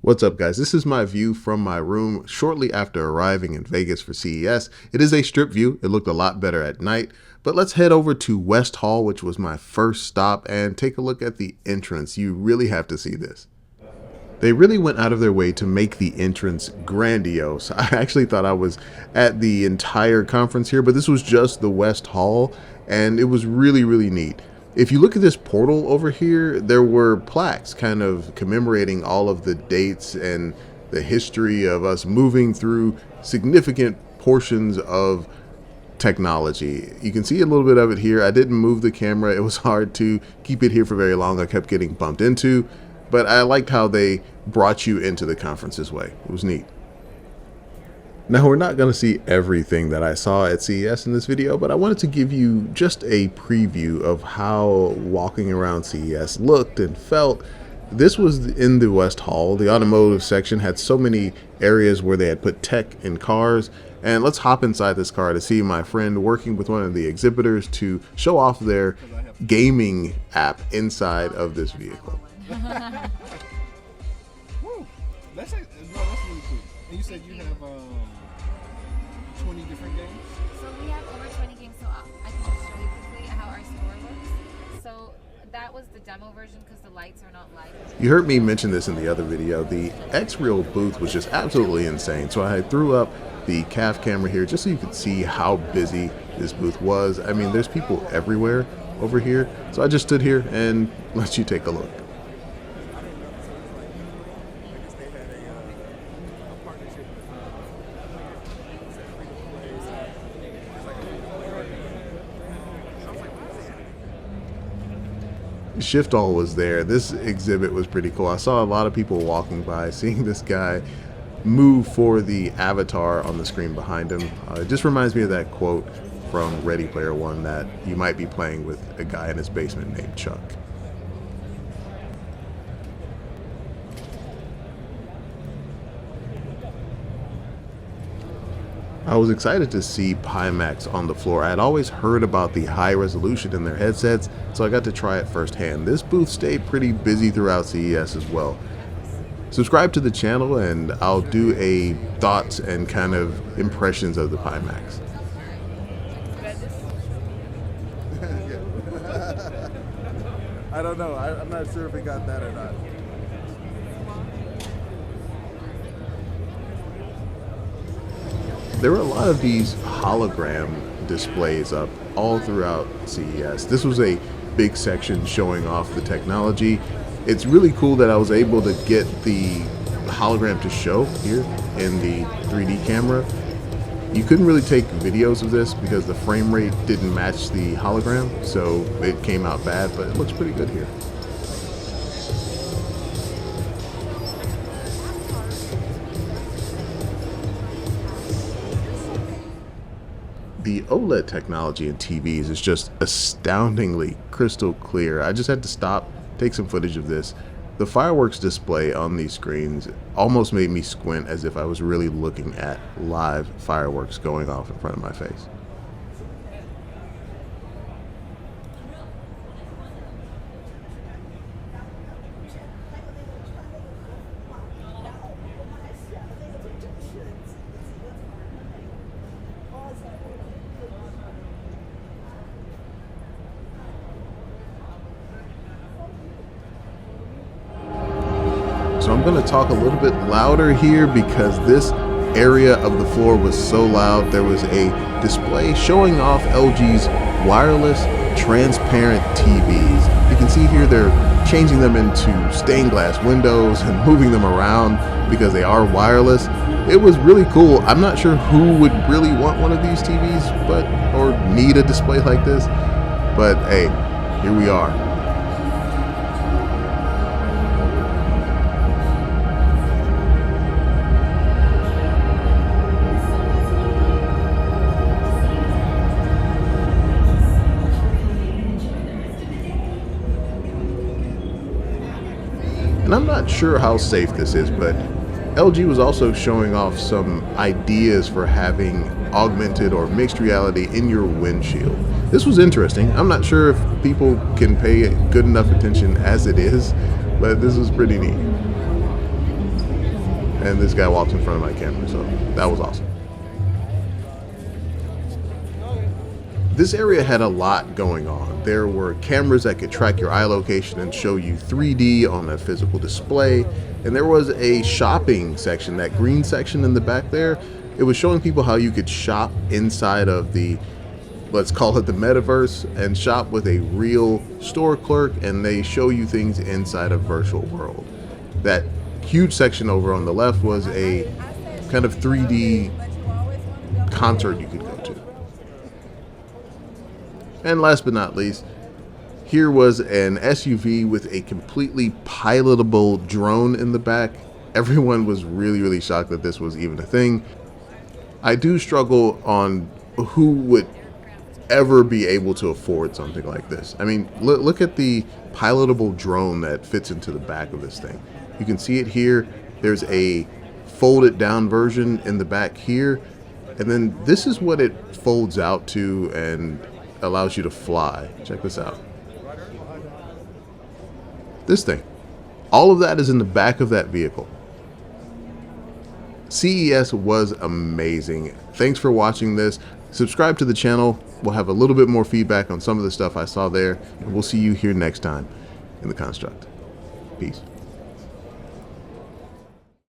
What's up, guys? This is my view from my room shortly after arriving in Vegas for CES. It is a strip view. It looked a lot better at night, but let's head over to West Hall, which was my first stop, and take a look at the entrance. You really have to see this. They really went out of their way to make the entrance grandiose. I actually thought I was at the entire conference here, but this was just the West Hall, and it was really, really neat. If you look at this portal over here, there were plaques kind of commemorating all of the dates and the history of us moving through significant portions of technology. You can see a little bit of it here. I didn't move the camera. It was hard to keep it here for very long. I kept getting bumped into, but I liked how they brought you into the conference this way. It was neat. Now, we're not going to see everything that I saw at CES in this video, but I wanted to give you just a preview of how walking around CES looked and felt. This was in the West Hall. The automotive section had so many areas where they had put tech in cars. And let's hop inside this car to see my friend working with one of the exhibitors to show off their gaming app inside of this vehicle. Woo. That's really cool. And you said you have 20 different games? So we have over 20 games, so I can just show you quickly how our store looks. So that was the demo version because the lights are not live. You heard me mention this in the other video. The X-Reel booth was just absolutely insane. So I threw up the CAF camera here just so you could see how busy this booth was. I mean, there's people everywhere over here. So I just stood here and let you take a look. Shift All was there. This exhibit was pretty cool. I saw a lot of people walking by, seeing this guy move for the avatar on the screen behind him. It just reminds me of that quote from Ready Player One that you might be playing with a guy in his basement named Chuck. I was excited to see Pimax on the floor. I had always heard about the high resolution in their headsets, so I got to try it firsthand. This booth stayed pretty busy throughout CES as well. Subscribe to the channel and I'll do a thoughts and kind of impressions of the Pimax. I don't know. I'm not sure if it got that or not. There were a lot of these hologram displays up all throughout CES. This was a big section showing off the technology. It's really cool that I was able to get the hologram to show here in the 3D camera. You couldn't really take videos of this because the frame rate didn't match the hologram, so it came out bad, but it looks pretty good here. The OLED technology in TVs is just astoundingly crystal clear. I just had to stop, take some footage of this. The fireworks display on these screens almost made me squint as if I was really looking at live fireworks going off in front of my face. So I'm going to talk a little bit louder here because this area of the floor was so loud. There was a display showing off LG's wireless transparent TVs. You can see here they're changing them into stained glass windows and moving them around because they are wireless. It was really cool. I'm not sure who would really want one of these TVs or need a display like this, but hey, here we are. And I'm not sure how safe this is, but LG was also showing off some ideas for having augmented or mixed reality in your windshield. This was interesting. I'm not sure if people can pay good enough attention as it is, but this was pretty neat. and this guy walks in front of my camera, so that was awesome. This area had a lot going on. There were cameras that could track your eye location and show you 3D on a physical display. And there was a shopping section, that green section in the back there. It was showing people how you could shop inside of the, let's call it the Metaverse, and shop with a real store clerk, and they show you things inside a virtual world. That huge section over on the left was a kind of 3D concert you could go to. And last but not least, here was an SUV with a completely pilotable drone in the back. Everyone was really shocked that this was even a thing. I do struggle on who would ever be able to afford something like this. I mean, look at the pilotable drone that fits into the back of this thing. You can see it here. There's a folded down version in the back here. And then this is what it folds out to and allows you to fly. Check this out. This thing. All of that is in the back of that vehicle. CES was amazing. Thanks for watching this. Subscribe to the channel. We'll have a little bit more feedback on some of the stuff I saw there. And we'll see you here next time in the Construct. Peace.